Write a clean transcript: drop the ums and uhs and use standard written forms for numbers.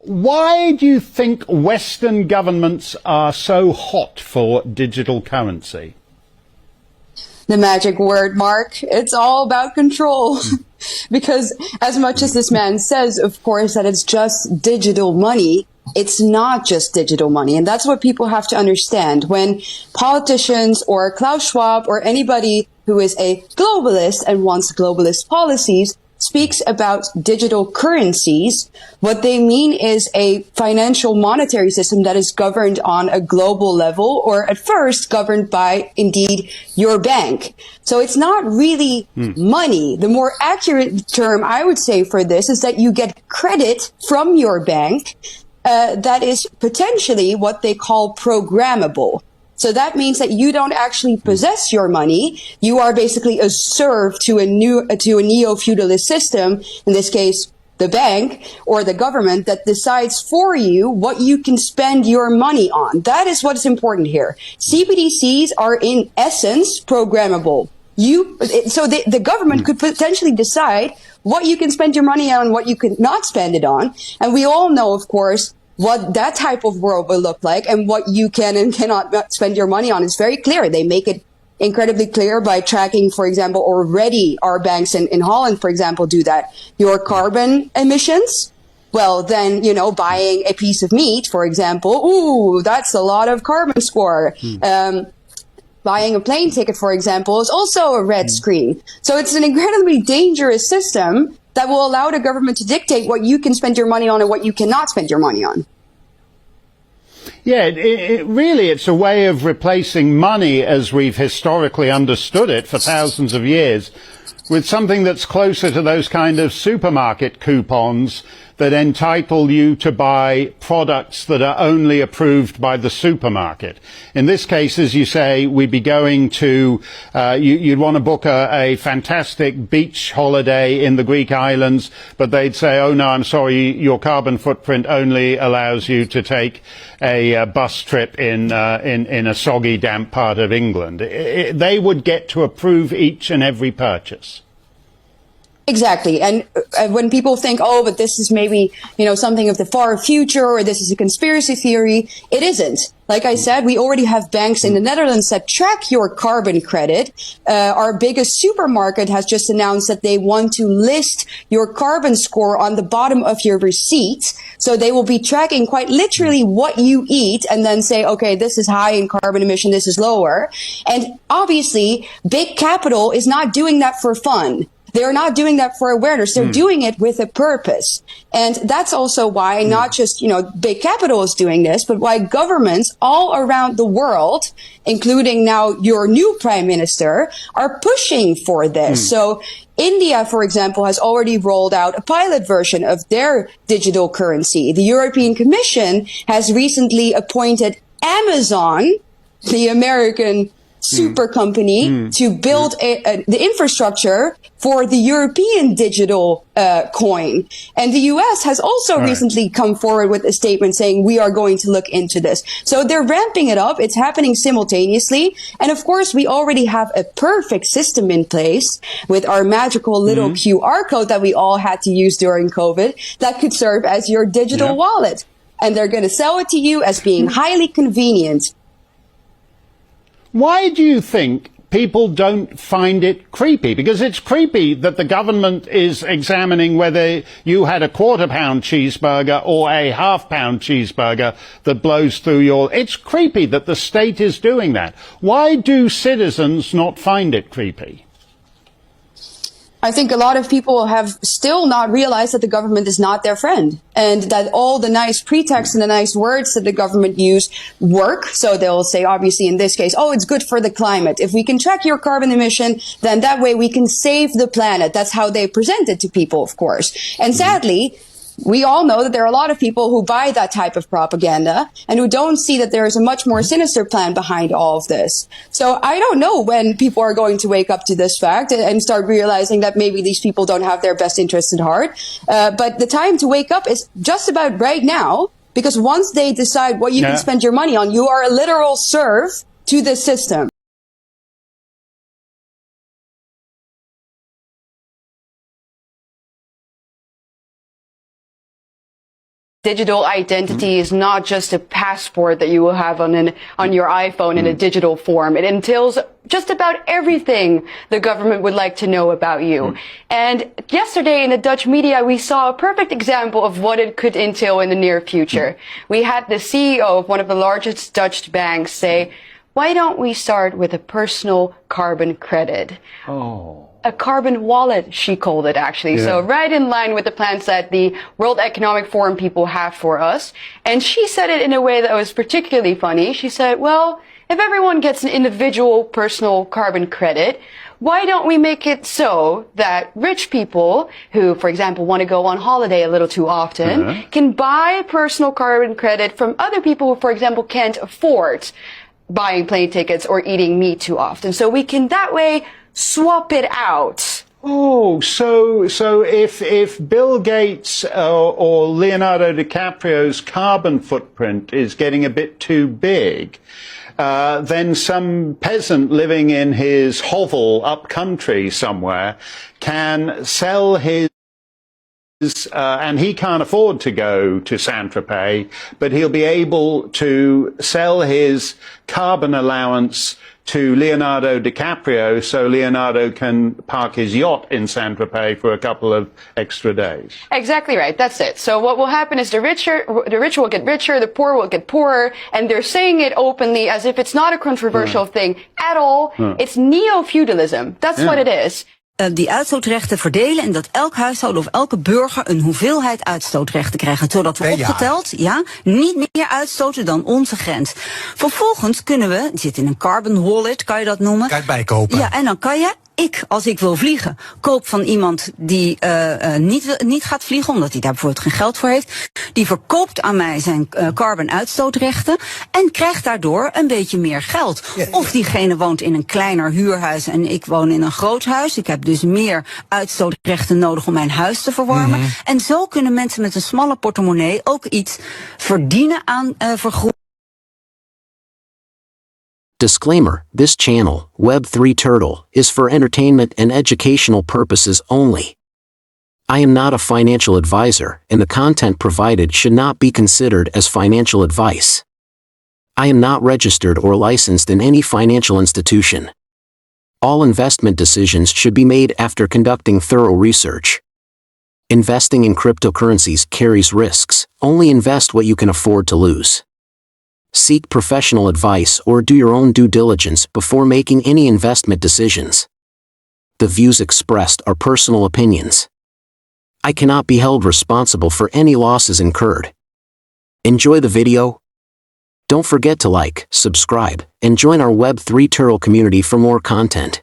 Why do you think Western governments are so hot for digital currency? The magic word, Mark. It's all about control. Because as much as this man says, of course, that it's just digital money, it's not just digital money. And that's what people have to understand. When politicians or Klaus Schwab or anybody who is a globalist and wants globalist policies speaks about digital currencies, what they mean is a financial monetary system that is governed on a global level, or at first governed by, indeed, your bank. So it's not really money. The more accurate term I would say for this is that you get credit from your bank that is potentially what they call programmable. So that means that you don't actually possess your money. You are basically a serf to a neo-feudalist system, in this case, the bank or the government, that decides for you what you can spend your money on. That is what is important here. CBDCs are in essence programmable. So the government could potentially decide what you can spend your money on and what you can not spend it on. And we all know, of course, what that type of world will look like and what you can and cannot spend your money on is very clear. They make it incredibly clear by tracking, for example, already our banks in Holland, for example, do that. Your carbon emissions. Well, then, buying a piece of meat, for example, ooh, that's a lot of carbon score. Buying a plane ticket, for example, is also a red screen. So it's an incredibly dangerous system that will allow the government to dictate what you can spend your money on and what you cannot spend your money on. Yeah, it's a way of replacing money as we've historically understood it for thousands of years with something that's closer to those kind of supermarket coupons that entitle you to buy products that are only approved by the supermarket. In this case, as you say, we'd be going to, you'd want to book a fantastic beach holiday in the Greek islands, but they'd say, oh no, I'm sorry, your carbon footprint only allows you to take a bus trip in a soggy, damp part of England. They would get to approve each and every purchase. Exactly. And when people think, oh, but this is maybe, something of the far future, or this is a conspiracy theory, it isn't. Like I said, we already have banks in the Netherlands that track your carbon credit. Our biggest supermarket has just announced that they want to list your carbon score on the bottom of your receipt. So they will be tracking quite literally what you eat and then say, okay, this is high in carbon emission, this is lower. And obviously, big capital is not doing that for fun. They're not doing that for awareness. They're doing it with a purpose. And that's also why not just, big capital is doing this, but why governments all around the world, including now your new prime minister, are pushing for this. So India, for example, has already rolled out a pilot version of their digital currency. The European Commission has recently appointed Amazon, the American super company, to build the infrastructure for the European digital coin. And the US has also recently come forward with a statement saying we are going to look into this. So they're ramping it up. It's happening simultaneously. And of course, we already have a perfect system in place with our magical little QR code that we all had to use during COVID that could serve as your digital wallet. And they're going to sell it to you as being highly convenient. Why do you think people don't find it creepy? Because it's creepy that the government is examining whether you had a quarter-pound cheeseburger or a half-pound cheeseburger that blows through your... It's creepy that the state is doing that. Why do citizens not find it creepy? I think a lot of people have still not realized that the government is not their friend, and that all the nice pretexts and the nice words that the government use work. So they'll say, obviously, in this case, oh, it's good for the climate. If we can track your carbon emission, then that way we can save the planet. That's how they present it to people, of course. And sadly, we all know that there are a lot of people who buy that type of propaganda and who don't see that there is a much more sinister plan behind all of this. So I don't know when people are going to wake up to this fact and start realizing that maybe these people don't have their best interests at heart. But the time to wake up is just about right now, because once they decide what you can spend your money on, you are a literal serf to the system. digital identity is not just a passport that you will have on your iPhone in a digital form. It entails just about everything the government would like to know about you. And yesterday in the Dutch media, we saw a perfect example of what it could entail in the near future. We had the CEO of one of the largest Dutch banks say, why don't we start with a personal carbon credit? Oh. A carbon wallet, she called it actually. Yeah. So right in line with the plans that the World Economic Forum people have for us. And she said it in a way that was particularly funny. She said, well, if everyone gets an individual personal carbon credit, why don't we make it so that rich people who, for example, want to go on holiday a little too often can buy personal carbon credit from other people who, for example, can't afford buying plane tickets or eating meat too often. So we can that way swap it out. Oh, so if Bill Gates or Leonardo DiCaprio's carbon footprint is getting a bit too big, then some peasant living in his hovel up country somewhere can sell his and he can't afford to go to Saint-Tropez, but he'll be able to sell his carbon allowance to Leonardo DiCaprio so Leonardo can park his yacht in Saint-Tropez for a couple of extra days. Exactly right. That's it. So what will happen is the rich will get richer, the poor will get poorer, and they're saying it openly as if it's not a controversial thing at all. It's neo-feudalism. That's what it is. Die uitstootrechten verdelen en dat elk huishouden of elke burger een hoeveelheid uitstootrechten krijgt. Zodat we opgeteld, niet meer uitstoten dan onze grens. Vervolgens kunnen we, het zit in een carbon wallet, kan je dat noemen. Kan je het bijkopen. Ja, en dan kan je, als ik wil vliegen, koop van iemand die niet gaat vliegen, omdat hij daar bijvoorbeeld geen geld voor heeft. Die verkoopt aan mij zijn carbon uitstootrechten en krijgt daardoor een beetje meer geld. Of diegene woont in een kleiner huurhuis en ik woon in een groot huis. Ik heb dus meer uitstootrechten nodig om mijn huis te verwarmen. En zo kunnen mensen met een smalle portemonnee ook iets verdienen aan vergroening. Disclaimer, this channel, Web3 Turtle, is for entertainment and educational purposes only. I am not a financial advisor, and the content provided should not be considered as financial advice. I am not registered or licensed in any financial institution. All investment decisions should be made after conducting thorough research. Investing in cryptocurrencies carries risks. Only invest what you can afford to lose. Seek professional advice or do your own due diligence before making any investment decisions. The views expressed are personal opinions. I cannot be held responsible for any losses incurred. Enjoy the video. Don't forget to like, subscribe, and join our Web3 Turtle community for more content.